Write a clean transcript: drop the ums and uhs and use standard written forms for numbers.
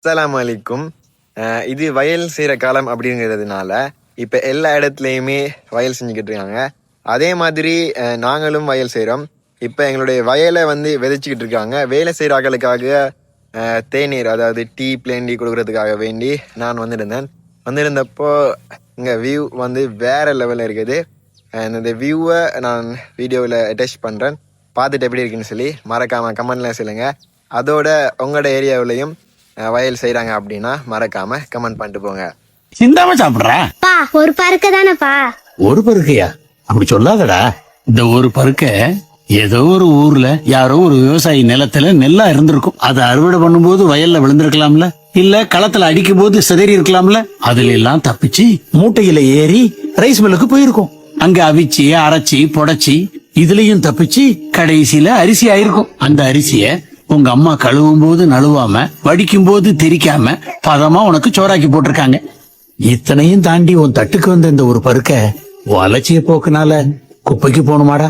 அஸ்ஸலாமு அலைக்கும். இது வயல் செய்கிற காலம் அப்படிங்கிறதுனால இப்போ எல்லா இடத்துலையுமே வயல் செஞ்சுக்கிட்டு இருக்காங்க. அதே மாதிரி நாங்களும் வயல் செய்கிறோம். இப்போ எங்களுடைய வயலை விதைச்சிக்கிட்டு இருக்காங்க. வேலை செய்கிற ஆட்களுக்காக தேநீர், அதாவது டீ, பிளேன் டீ கொடுக்கறதுக்காக வேண்டி நான் வந்திருந்தப்போ இங்கே வியூ வேற லெவலில் இருக்குது. இந்த வியூவை நான் வீடியோவில் அட்டாச் பண்ணுறேன். பார்த்துட்டு எப்படி இருக்குன்னு சொல்லி மறக்காமல் கமெண்ட்ல சொல்லுங்க. அதோட உங்களோட ஏரியாவிலையும் வயல் செய்யறாங்க அப்படின்னா மறக்காம கமெண்ட் பண்ணிட்டு போங்க. சிந்தாம சாப்பிடுற பா, ஒரு பருக்க தானப்பா? ஒரு பருக்கையா? அப்படி சொல்லாதடா. இந்த ஒரு பருக்க ஏதோ ஒரு ஊர்ல யாரோ ஒரு விவசாயி நிலத்துல நெல்லா இருந்திருக்கும். அதை அறுவடை பண்ணும்போது வயல்ல விழுந்திருக்கலாம்ல, இல்ல களத்துல அடிக்கும் போது சிதறி இருக்கலாம்ல. அதுல எல்லாம் தப்பிச்சு மூட்டையில ஏறி ரைஸ் மில்லுக்கு போயிருக்கும். அங்க அவிச்சு அரைச்சி புடைச்சி இதுலயும் தப்பிச்சு கடைசியில அரிசி ஆயிருக்கும். அந்த அரிசிய உங்க அம்மா கழுவும் போது நழுவாம, வடிக்கும் போது தெரிக்காம பதமா உனக்கு சோறாக்கி போட்டிருக்காங்க. இத்தனையும் தாண்டி உன் தட்டுக்கு வந்த இந்த ஒரு பருக்க அலட்சிய போக்குனால குப்பைக்கு போகணுமாடா?